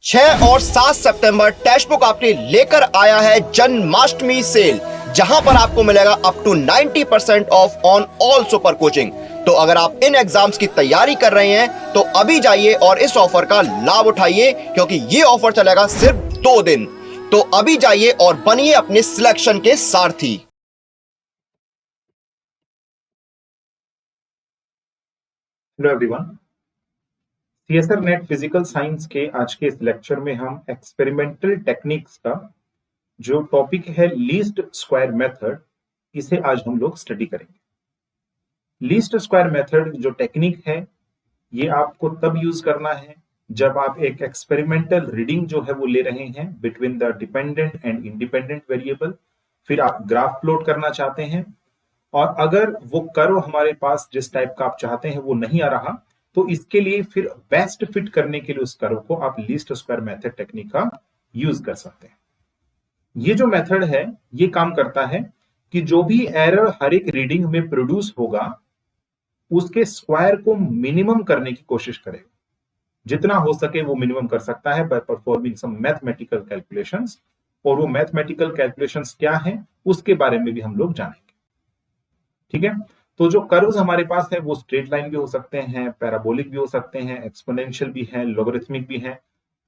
6 और 7 सितंबर text book आपके लेकर आया है जन्माष्टमी सेल, जहां पर आपको मिलेगा up to 90% off on all super coaching. तो अगर आप इन एग्जाम्स की तैयारी कर रहे हैं तो अभी जाइए और इस ऑफर का लाभ उठाइए, क्योंकि ये ऑफर चलेगा सिर्फ 2 दिन। तो अभी जाइए और बनिए अपने सिलेक्शन के सारथी। Hello everyone, CSR net physical science के आज के इस लेक्चर में हम एक्सपेरिमेंटल टेक्निक्स का जो टॉपिक है लीस्ट स्क्वायर मेथड, इसे आज हम लोग स्टडी करेंगे। लीस्ट स्क्वायर मेथड जो टेक्निक है ये आपको तब यूज करना है जब आप एक एक्सपेरिमेंटल रीडिंग जो है वो ले रहे हैं between the dependent and independent variable, फिर आप ग्राफ प्लॉट करना चाहते हैं और अगर वो कर्व हमारे पास जिस टाइप का आप चाहते हैं वो नहीं आ रहा, तो इसके लिए फिर बेस्ट फिट करने के लिए उस कर्व को आप लीस्ट स्क्वायर मेथड टेक्निक का यूज कर सकते हैं। ये जो मेथड है ये काम करता है कि जो भी एरर हर एक रीडिंग में प्रोड्यूस होगा उसके स्क्वायर को मिनिमम करने की कोशिश करेगा। जितना हो सके वो मिनिमम कर सकता है by performing some mathematical calculations, और वो मैथमेटिकल कैलकुलेशंस क्या है उसके बारे में भी हम लोग जानेंगे। ठीक है, तो जो कर्व्स हमारे पास है वो स्ट्रेट लाइन भी हो सकते हैं, पैराबोलिक भी हो सकते हैं, एक्सपोनेंशियल भी है, लॉगरिथमिक भी है।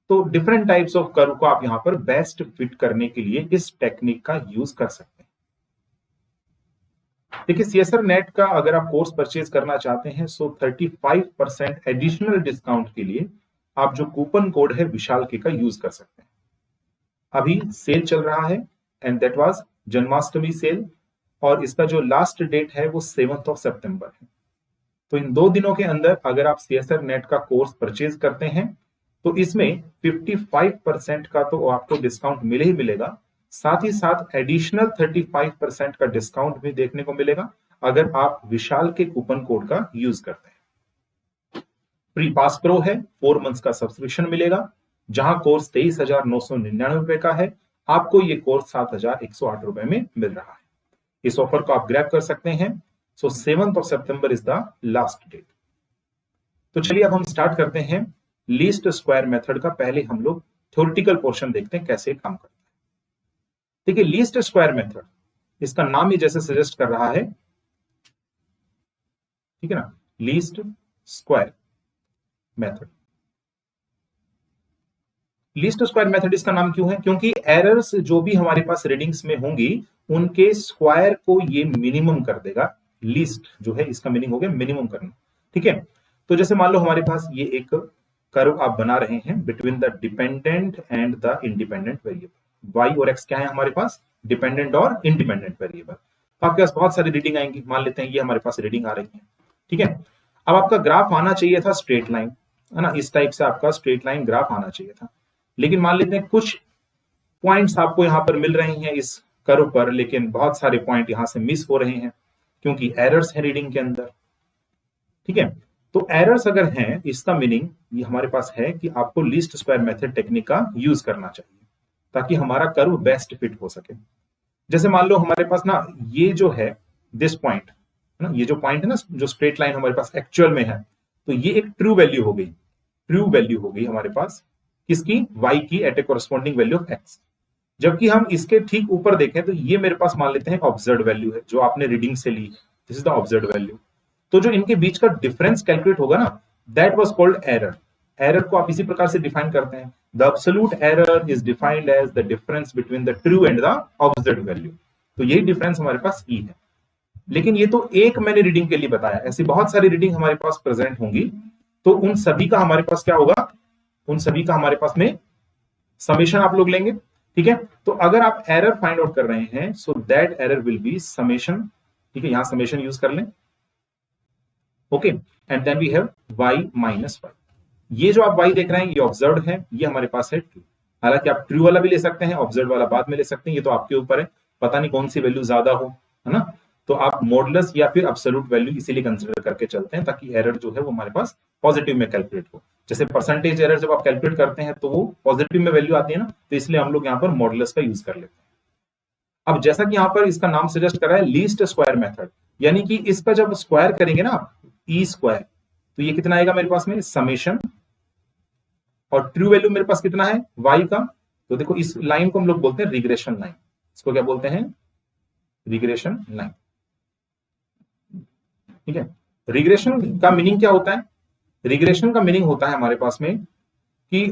तो डिफरेंट टाइप्स ऑफ कर्व को आप यहां पर बेस्ट फिट करने के लिए इस टेक्निक का यूज कर सकते हैं। देखिए, सीएसआर नेट का अगर आप कोर्स परचेज करना चाहते हैं सो 35% एडिशनल डिस्काउंट के लिए आप जो कूपन कोड है विशाल के का यूज कर सकते हैं। अभी सेल चल रहा है and that was Janmashtami sale, और इसका जो लास्ट डेट है वो 7 सितंबर है। तो इन 2 दिनों के अंदर अगर आप सीएसआर नेट का कोर्स परचेज करते हैं तो इसमें 55% का तो आपको डिस्काउंट मिले ही मिलेगा, साथ ही साथ एडिशनल 35% का डिस्काउंट भी देखने को मिलेगा अगर आप विशाल के कूपन कोड का यूज करते हैं। प्री पास प्रो है, 4 मंथ्स का सब्सक्रिप्शन मिलेगा, जहां कोर्स 23,999 रुपए का है, आपको ये कोर्स 7,108 रुपए में मिल रहा है। इस ऑफर को आप ग्रैब कर सकते हैं। So 7 September is the last date. तो चलिए अब हम स्टार्ट करते हैं लीस्ट स्क्वायर मेथड का। पहले हम लोग थ्योरेटिकल पोर्शन देखते हैं कैसे काम करता है। देखिए, लीस्ट स्क्वायर मेथड, इसका नाम ही जैसे सजेस्ट कर रहा है, ठीक है ना, least square method. Least square method इसका नाम क्यों है? क्योंकि एरर्स जो भी हमारे पास रीडिंग्स में होंगी उनके स्क्वायर को ये मिनिमम कर देगा। लीस्ट जो है इसका मीनिंग हो गया मिनिमम करना। ठीक है, तो जैसे मान लो हमारे पास ये एक कर्व आप बना रहे हैं between the dependent and the independent variable. Y और एक्स क्या है हमारे पास? डिपेंडेंट और इंडिपेंडेंट वेरिएबल। तो आपके पास बहुत सारी रीडिंग आएंगी। मान लेते हैं ये हमारे पास रीडिंग आ रही है। ठीक है, अब आपका ग्राफ आना चाहिए था स्ट्रेट लाइन, है ना, इस टाइप से आपका स्ट्रेट लाइन ग्राफ आना चाहिए था। लेकिन मान लेते हैं कुछ पॉइंट्स आपको यहां पर मिल रहे हैं इस कर्व पर, लेकिन बहुत सारे पॉइंट यहां से मिस हो रहे हैं क्योंकि एरर्स हैं रीडिंग के अंदर। ठीक है, तो एरर्स अगर हैं इसका मीनिंग ये हमारे पास है कि आपको लीस्ट स्क्वायर मेथड टेक्निक का यूज करना चाहिए ताकि हमारा कर्व बेस्ट फिट हो सके। जैसे मान लो हमारे पास ना ये जो है दिस पॉइंट, है ना, ये जो पॉइंट है ना, जो स्ट्रेट लाइन हमारे पास एक्चुअल में है, तो ये एक ट्रू वैल्यू हो गई। ट्रू वैल्यू हो गई हमारे पास किसकी? y की at a corresponding value of x। जबकि हम इसके ठीक ऊपर देखें तो ये मेरे पास मान लेते हैं ऑब्जर्व्ड वैल्यू है जो आपने रीडिंग से ली। This is the observed value. तो जो इनके बीच का डिफरेंस कैलकुलेट होगा ना, that was called error. Error को आप इसी प्रकार से डिफाइन करते हैं। The absolute error is defined as the difference between the true and the observed value. तो यही डिफरेंस हमारे पास ई है। लेकिन ये तो एक मैंने रीडिंग के लिए बताया, ऐसी बहुत सारी रीडिंग हमारे पास प्रेजेंट होंगी, तो उन सभी का हमारे पास क्या होगा? उन सभी का हमारे पास में समेशन आप लोग लेंगे। ठीक है, तो अगर आप एरर फाइंड आउट कर रहे हैं so that error will be summation. ठीक है, यहां समेशन यूज कर लें। Okay, and then we have y minus y। ये जो आप y देख रहे हैं ये ऑब्जर्व्ड है, ये हमारे पास है ट्रू। हालांकि आप ट्रू वाला भी ले सकते हैं, ऑब्जर्व वाला बाद में ले सकते हैं, ये तो आपके ऊपर है। पता नहीं कौन सी वैल्यू ज्यादा हो, है ना, तो आप मॉडुलस या फिर एब्सोल्यूट वैल्यू इसीलिए कंसीडर करके चलते हैं ताकि एरर जो है वो हमारे पास पॉजिटिव में कैलकुलेट हो। जैसे परसेंटेज एरर जब आप कैलकुलेट करते हैं तो वो पॉजिटिव में वैल्यू आती है ना, तो इसलिए हम लोग यहाँ पर मॉडुलस का यूज कर लेते हैं। अब जैसा कि यहाँ पर इसका नाम सजेस्ट कर रहा है लीस्ट स्क्वायर मेथड, यानी कि इसका जब स्क्वायर करेंगे ना ई स्क्वायर, तो ये कितना आएगा मेरे पास में? समेशन और ट्रू वैल्यू मेरे पास कितना है y का, तो देखो इस लाइन को हम लोग बोलते हैं रिग्रेशन लाइन। इसको क्या बोलते हैं, रिग्रेशन लाइन। ठीक है, रिग्रेशन का मीनिंग क्या होता है, रिग्रेशन का मीनिंग होता है हमारे पास में कि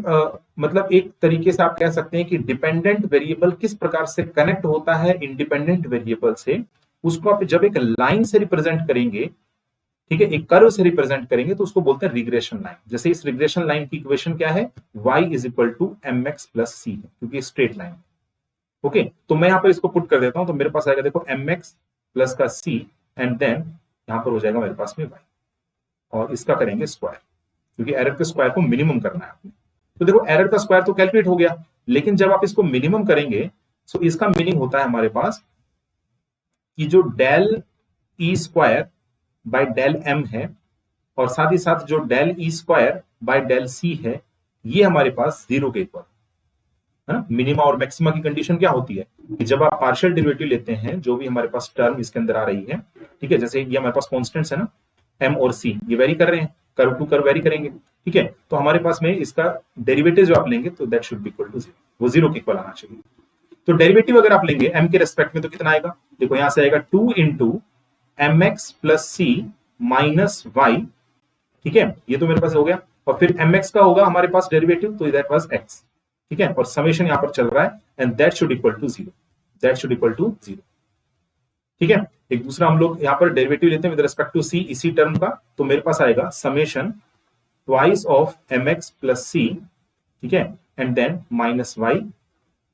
मतलब एक तरीके से आप कह सकते हैं कि डिपेंडेंट वेरिएबल किस प्रकार से कनेक्ट होता है इंडिपेंडेंट वेरिएबल से, उसको आप जब एक लाइन से रिप्रेजेंट करेंगे, ठीक है, एक कर्व से रिप्रेजेंट करेंगे, तो उसको बोलते हैं रिग्रेशन लाइन। जैसे इस रिग्रेशन लाइन की इक्वेशन क्या है, y is equal to mx plus C है, क्योंकि स्ट्रेट लाइन। ओके, तो मैं यहां पर इसको पुट कर देता हूं, तो मेरे पास आएगा देखो mx प्लस का c एंड देन यहां पर हो जाएगा मेरे पास में y, और इसका करेंगे स्क्वायर, क्योंकि एरर के स्क्वायर को मिनिमम करना है आपने। तो देखो एरर का स्क्वायर तो कैलकुलेट हो गया, लेकिन जब आप इसको मिनिमम करेंगे तो इसका मीनिंग होता है हमारे पास कि जो del e square by del m है, और साथ ही साथ जो del e square by del c है, ये हमारे पास 0 के इक्वल है ना। मिनिमा और मैक्सिमा की कंडीशन क्या होती है कि जब आप पार्शियल डेरिवेटिव लेते हैं, जो भी हमारे पास टर्म इसके अंदर आ रही है, ठीक है, जैसे ये हमारे पास कॉन्स्टेंट्स है ना, एम और सी, ये वेरी कर रहे हैं, कर्व टू कर्व वेरी करेंगे, ठीक है, तो हमारे पास में इसका डेरिवेटिव जो आप लेंगे तो that should be equal to 0, वो 0 के इक्वल आना चाहिए। तो डेरिवेटिव अगर आप लेंगे m के रेस्पेक्ट में तो कितना आएगा, देखो यहां से आएगा 2 इंटू एम एक्स प्लस सी माइनस वाई, ठीक है, ये तो मेरे पास हो गया, और फिर mx का होगा हमारे पास डेरिवेटिव, तो दैट वाज x, ठीक है, और समेशन यहां पर चल रहा है and that should equal to 0, that should equal to 0, ठीक है। एक दूसरा हम लोग यहां पर डेरिवेटिव लेते हैं विद रिस्पेक्ट टू c इसी टर्म का, तो मेरे पास आएगा summation twice of mx plus c, ठीक है, एंड देन माइनस y,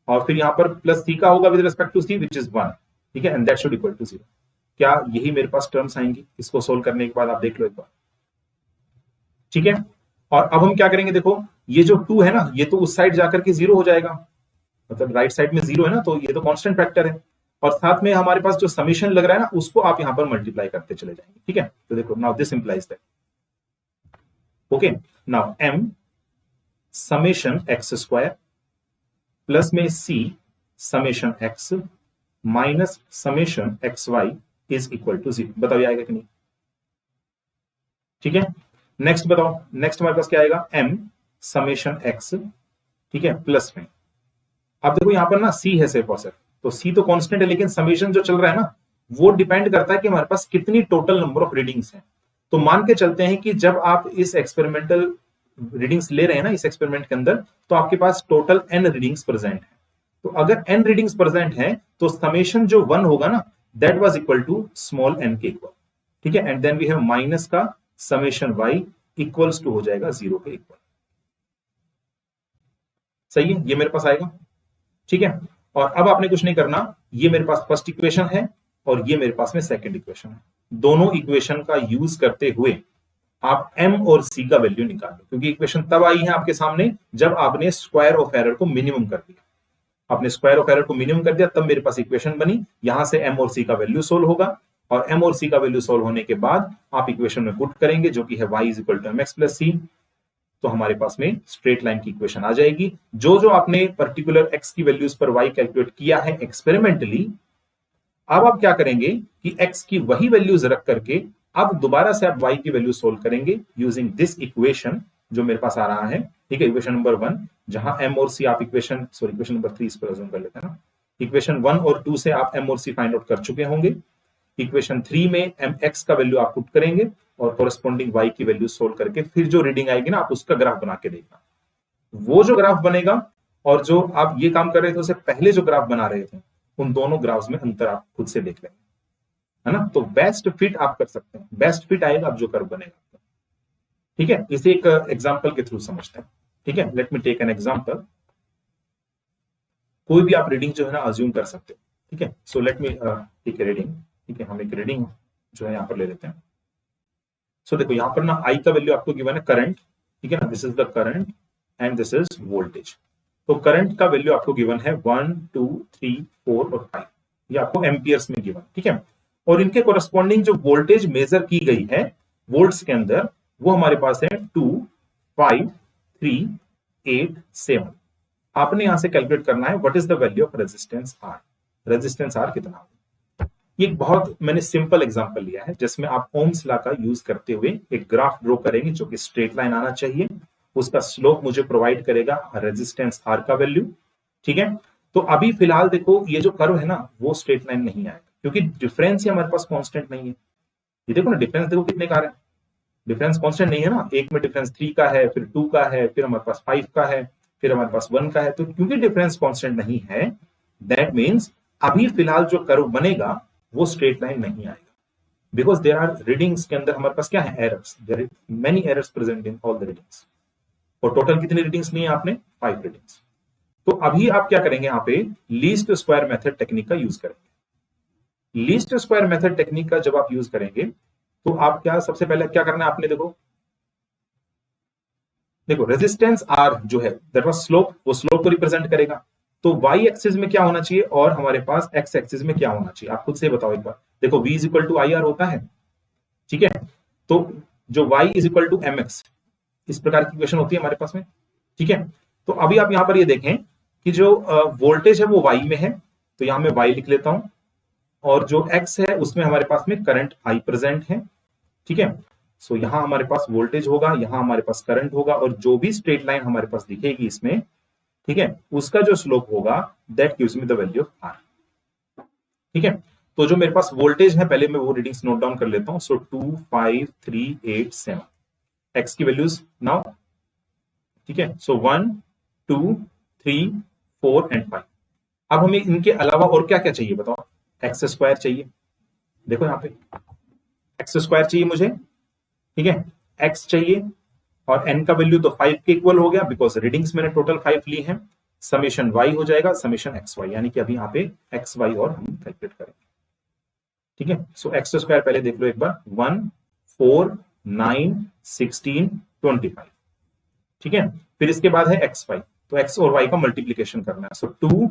और फिर यहां पर प्लस c का होगा with respect to c which is 1, ठीक है, and that should equal to 0। क्या यही मेरे पास टर्म्स आएंगी, इसको सोल्व करने के बाद आप देख लो एक बार, ठीक है। और अब हम क्या करेंगे, देखो ये जो 2 है ना, ये तो उस साइड जाकर के 0 हो जाएगा, मतलब राइट साइड में 0 है ना, तो ये तो कांस्टेंट फैक्टर है, और साथ में हमारे पास जो समेशन लग रहा है ना, उसको आप यहां पर मल्टीप्लाई करते चले जाएंगे, ठीक है। तो देखो now this implies that, okay, now m summation x square plus में c summation x minus summation x y is equal to 0। बताओ ये आएगा कि नहीं, ठीक है। नेक्स्ट बताओ, नेक्स्ट हमारे पास क्या आएगा, m समेशन x, ठीक है, प्लस में, अब देखो यहां पर ना c है सिर्फ और सिर्फ, तो c तो कांस्टेंट है, लेकिन समेशन जो चल रहा है ना, वो डिपेंड करता है कि हमारे पास कितनी टोटल नंबर ऑफ रीडिंग्स हैं। तो मान के चलते हैं कि जब आप इस एक्सपेरिमेंटल रीडिंग्स ले रहे हैं ना इस एक्सपेरिमेंट के अंदर, तो आपके पास टोटल n रीडिंग्स प्रेजेंट है। तो अगर n रीडिंग्स प्रेजेंट है तो समेशन जो 1 होगा ना, that was equal to small n के इक्वल, ठीक है, and then we have minus का समेशन y इक्वल्स टू हो जाएगा 0 के इक्वल। सही है, ये मेरे पास आएगा, ठीक है। और अब आपने कुछ नहीं करना, ये मेरे पास फर्स्ट इक्वेशन है और ये मेरे पास में सेकंड इक्वेशन है, दोनों इक्वेशन का यूज करते हुए आप m और c का वैल्यू निकाल लो, क्योंकि इक्वेशन तब आई है आपके सामने जब आपने स्क्वायर ऑफ एरर को मिनिमम कर दिया। आपने स्क्वायर ऑफ एरर को मिनिमम कर दिया, तब मेरे पास इक्वेशन बनी, यहां से m और c का वैल्यू सोल्व होगा, और m और c का वैल्यू सोल्व होने के बाद आप इक्वेशन में पुट करेंगे, जो कि है y is equal to mx plus c, तो हमारे पास में स्ट्रेट लाइन की इक्वेशन आ जाएगी। जो जो आपने पर्टिकुलर x की वैल्यूज पर y कैलकुलेट किया है एक्सपेरिमेंटली, अब आप क्या करेंगे कि x की वही वैल्यूज रख करके अब दोबारा से आप y की वैल्यू सोल्व करेंगे यूजिंग दिस इक्वेशन जो मेरे पास आ रहा है, ठीक है, इक्वेशन नंबर 1, जहां m और c आप इक्वेशन नंबर 3 इसको अज्यूम कर लेते हैं ना, इक्वेशन 1 और 2 से आप m और c फाइंड आउट कर चुके होंगे। इक्वेशन 3 में mx का वैल्यू आप पुट करेंगे और कोरेस्पोंडिंग y की वैल्यू सोल्व करके फिर जो रीडिंग आएगी ना, आप उसका ग्राफ बना के देखना। वो जो ग्राफ बनेगा और जो आप ये काम कर रहे थे उससे पहले जो ग्राफ बना रहे थे, उन दोनों ग्राफ्स में अंतर आप खुद से देख लेंगे, है ना। तो बेस्ट फिट आप कर सकते हैं, बेस्ट फिट आएगा अब जो कर्व बनेगा, ठीक है। इसे एक एग्जांपल के थ्रू समझते हैं, ठीक है। Let me take an example. कोई भी आप रीडिंग जो है ना अज्यूम कर सकते हो, ठीक है। So let me take a reading, ठीक है, हम एक रीडिंग जो है यहां पर ले लेते हैं। सो देखो यहां पर ना I का वैल्यू आपको गिवन है करंट, ठीक है ना, this is the current and this is voltage. तो करंट का वैल्यू आपको गिवन है 1, 2, 3, 4 और 5, ये आपको एम्पियर्स में गिवन, ठीक है। और इनके कोरेस्पोंडिंग जो वोल्टेज मेजर की गई है वोल्ट्स के अंदर, वो हमारे पास है 2, 5, 3, 8, 7। आपने यहां से कैलकुलेट करना है what is the value of resistance R, resistance R कितना। ये एक बहुत मैंने सिंपल एग्जांपल लिया है जिसमें आप ओम्स लॉ का यूज करते हुए एक ग्राफ ड्रॉ करेंगे जो कि स्ट्रेट लाइन आना चाहिए, उसका स्लोप मुझे प्रोवाइड करेगा रेजिस्टेंस आर का वैल्यू। ठीक है, तो अभी फिलहाल देखो ये जो कर्व है ना वो स्ट्रेट लाइन नहीं आएगा, क्योंकि डिफरेंस ही हमारे पास कांस्टेंट नहीं है। ये देखो ना डिफरेंस देखो कितने का है, डिफरेंस कांस्टेंट नहीं है ना, एक में डिफरेंस 3 का है, फिर 2 का है, फिर हमारे पास 5 का है, फिर हमारे पास 1 का है। तो क्योंकि डिफरेंस कांस्टेंट नहीं है, दैट मींस अभी फिलहाल जो कर्व बनेगा वो स्ट्रेट लाइन नहीं आएगा, बिकॉज देयर आर रीडिंग्स के अंदर हमारे पास क्या है, errors, there are many errors present in all the readings. और टोटल कितनी रीडिंग्स ली है आपने, 5 रीडिंग्स। तो अभी आप क्या करेंगे, यहाँ पे लीस्ट स्क्वायर मेथड टेक्निक का यूज करेंगे। लीस्ट स्क्वायर मेथड टेक्निक का जब आप यूज करेंगे तो आप क्या सबसे पहले क्या करना है आपने, देखो रेजिस्टेंस आर जो है दैट वाज स्लोप, वो स्लोप को रिप्रेजेंट करेगा। तो वाई एक्सिस में क्या होना चाहिए और हमारे पास एक्स एक्सिस में क्या होना चाहिए, आप खुद से बताओ एक बार। देखो v is equal to I R होता है, ठीक है, तो जो y is equal to m x, इस प्रकार की इक्वेशन होती है हमारे पास में। ठीक है, तो अभी आप यहां पर ये देखें कि जो वोल्टेज है वो y में है, तो यहां मैं y लिख लेता हूं, और जो x है उसमें हमारे पास में करंट I प्रेजेंट है। ठीक है, सो यहां हमारे पास वोल्टेज होगा, यहां हमारे पास करंट होगा, और जो भी स्ट्रेट लाइन हमारे पास दिखेगी इसमें, ठीक है, उसका जो स्लोप होगा that gives me the value of R। ठीक है, तो जो मेरे पास वोल्टेज है पहले मैं वो रीडिंग्स नोट डाउन कर लेता हूं। सो 2 5 3 8 7 एक्स की वैल्यूज नाउ। ठीक है, सो 1 2 3 4 एंड 5। अब हमें इनके अलावा और क्या क्या चाहिए बताओ, एक्स स्क्वायर चाहिए, देखो यहां पे एक्स स्क्वायर चाहिए मुझे। ठीक है, एक्स चाहिए, और एन का वैल्यू तो 5 के इक्वल हो गया, बिकॉज रीडिंग्स मैंने टोटल 5 ली है। समेशन वाई हो जाएगा समेशन एक्स वाई, यानी कि अभी यहाँ पे एक्स वाई और हम कैलकुलेट करेंगे। ठीक है, सो एक्स स्क्वायर पहले देख लो एक बार, 1 4 9 16 25। ठीक है, फिर इसके बाद है एक्स वाई, तो एक्स और वाई का मल्टीप्लीकेशन करना है। सो 2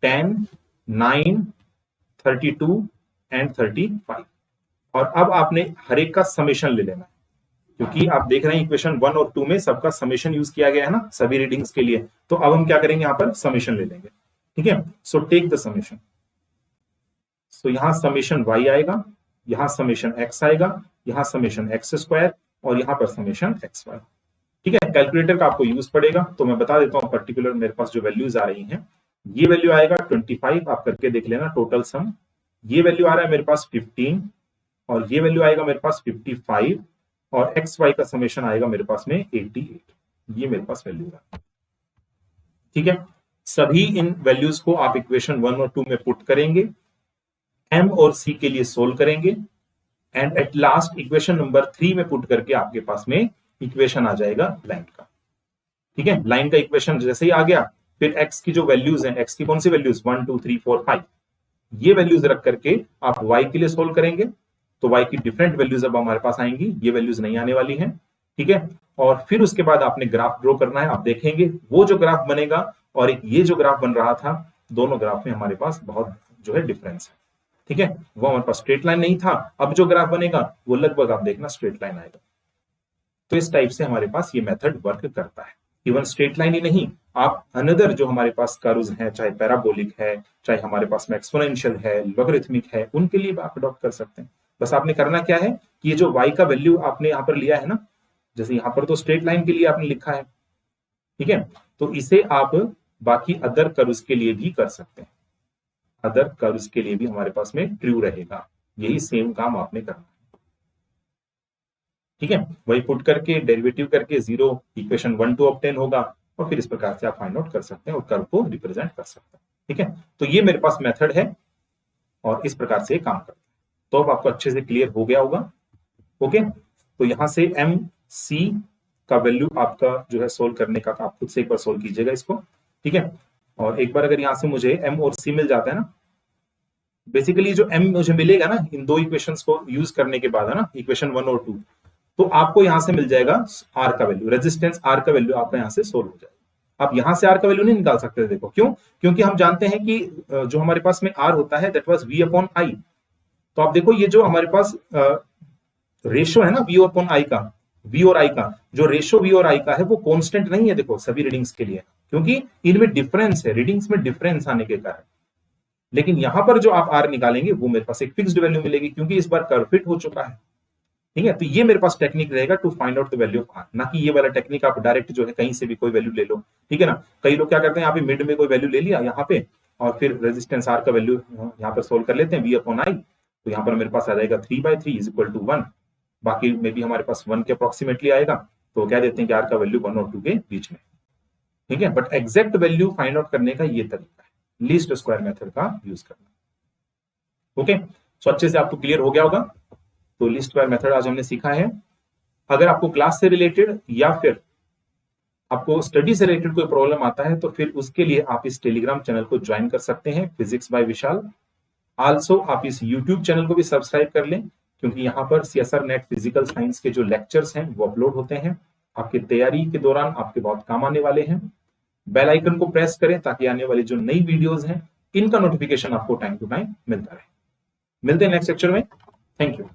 10 9 32 एंड 35। और अब आपने हर एक का समेशन ले लेना है, क्योंकि आप देख रहे हैं इक्वेशन 1 और 2 में सबका समेशन यूज किया गया है ना सभी रीडिंग्स के लिए। तो अब हम क्या करेंगे, यहां पर समेशन ले लेंगे। ठीक है, सो टेक द समेशन। सो यहां समेशन y आएगा, यहां समेशन x आएगा, यहां समेशन एक्स स्क्वायर, और यहां पर समेशन एक्स वाई। ठीक है, कैलकुलेटर का आपको यूज पड़ेगा, तो मैं बता देता हूं पर्टिकुलर मेरे पास जो वैल्यूज आ रही हैं। ये वैल्यू आएगा 25, आप करके देख लेना टोटल सम। ये वैल्यू आ रहा है मेरे पास 15, और ये वैल्यू आएगा मेरे पास 55, और एक्स वाई का समेशन आएगा मेरे पास में 88। ये मेरे पास वैल्यू है। ठीक है, सभी इन वैल्यूज को आप इक्वेशन 1 और 2 में पुट करेंगे, एम और सी के लिए सोल्व करेंगे, and at last equation number 3 में पुट करके आपके पास में इक्वेशन आ जाएगा लाइन का। ठीक है, लाइन का इक्वेशन जैसे ही आ गया, फिर एक्स की जो वैल्यूज हैं, एक्स की कौन सी वैल्यूज 1 2 3 4 5, ये वैल्यूज रख करके आप वाई के लिए सोल्व करेंगे, तो y की डिफरेंट वैल्यूज अब हमारे पास आएंगी, ये वैल्यूज नहीं आने वाली हैं। ठीक है, और फिर उसके बाद आपने ग्राफ ड्रॉ करना है। आप देखेंगे वो जो ग्राफ बनेगा और एक ये जो ग्राफ बन रहा था, दोनों ग्राफ में हमारे पास बहुत जो है डिफरेंस है। ठीक है, वो हमारे पास स्ट्रेट लाइन नहीं था, अब जो ग्राफ बनेगा वो लगभग आप देखना स्ट्रेट लाइन आएगा। तो इस टाइप से हमारे पास ये मेथड वर्क करता है। इवन स्ट्रेट लाइन ही नहीं, आप अनदर जो हमारे पास कर्व्स हैं, चाहे पैराबोलिक है, चाहे हमारे पास में एक्सपोनेंशियल है, लॉगरिथमिक है, उनके लिए आप अडॉप्ट कर सकते हैं। बस आपने करना क्या है कि ये जो y का वैल्यू आपने यहां पर लिया है ना, जैसे यहां पर तो स्ट्रेट लाइन के लिए आपने लिखा है, ठीक है, तो इसे आप बाकी अदर कर्व्स के लिए भी कर सकते हैं। अदर कर्व्स के लिए भी हमारे पास में ट्रू रहेगा, यही सेम काम आपने करना है। ठीक है, वही पुट करके डेरिवेटिव करके 0 इक्वेशन 1 2 ऑब्टेन होगा, और फिर इस प्रकार से आप फाइंड आउट कर सकते हैं और कर्व को रिप्रेजेंट कर सकते हैं। ठीक है, तो ये मेरे पास मेथड है और इस प्रकार से काम करता है। तो अब आपको अच्छे से क्लियर हो गया होगा। ओके, तो यहां से एम सी का वैल्यू आपका जो है सोल्व करने का, आप खुद से एक बार सोल्व कीजिएगा इसको। ठीक है, और एक बार अगर यहां से मुझे एम और सी मिल जाता है ना, बेसिकली जो एम मुझे मिलेगा ना इन दो इक्वेशंस को यूज करने के बाद, है ना, इक्वेशन 1 और 2, तो आपको यहां से मिल जाएगा आर का वैल्यू, रेजिस्टेंस आर का वैल्यू आपका यहां से सोल्व हो जाएगा। आप यहां से आर का वैल्यू नहीं निकाल सकते, देखो क्यों, क्योंकि हम जानते हैं कि जो हमारे पास में आर होता है that was V upon I. तो आप देखो ये जो हमारे पास रेशो है ना वी अपॉन आई का, वी और आई का जो रेशो वी और आई का है वो कांस्टेंट नहीं है, देखो सभी रीडिंग्स के लिए, क्योंकि इनमें डिफरेंस है, रीडिंग्स में डिफरेंस आने के कारण। लेकिन यहां पर जो आप आर निकालेंगे वो मेरे पास एक फिक्स्ड वैल्यू मिलेगी, क्योंकि इस बार कर्व फिट हो चुका है। ठीक है, तो ये मेरे पास टेक्निक रहेगा to find out the value of R, ना कि ये वाला टेक्निक आप डायरेक्ट जो है कहीं से भी कोई वैल्यू ले लो। ठीक है ना, कई लोग क्या करते हैं, यहाँ पे मिड में कोई वैल्यू ले लिया यहाँ पे, और फिर रेजिस्टेंस आर का वैल्यू यहाँ पर सोल्व कर लेते हैं, V/I। तो यहाँ पर मेरे पास आ जाएगा 3/3 इज इक्वल टू 1, बाकी में भी हमारे पास 1 के अप्रोक्सीमेटली आएगा, तो कह देते हैं कि आर का वैल्यू 1 और 2 के बीच में। ठीक है, but exact value find out करने का ये तरीका है, लीस्ट स्क्वायर मेथड का यूज करना। ओके, सो अच्छे से आपको क्लियर हो गया होगा। तो लीस्ट स्क्वायर मेथड आज हमने सीखा है। अगर आपको क्लास से रिलेटेड या फिर आपको स्टडी से रिलेटेड कोई प्रॉब्लम आता है, तो फिर उसके लिए आप इस टेलीग्राम चैनल को ज्वाइन कर सकते हैं, फिजिक्स बाय विशाल। आल्सो आप इस यूट्यूब चैनल को भी सब्सक्राइब कर लें, क्योंकि यहाँ पर CSR नेट फिजिकल साइंस के जो लेक्चर्स हैं वो अपलोड होते हैं, आपकी तैयारी के दौरान आपके बहुत काम आने वाले हैं। बेल आइकन को प्रेस करें ताकि आने वाली जो नई वीडियोस हैं इनका नोटिफिकेशन आपको टाइम टू टाइम मिलता रहे। मिलते हैं नेक्स्ट लेक्चर में। Thank you.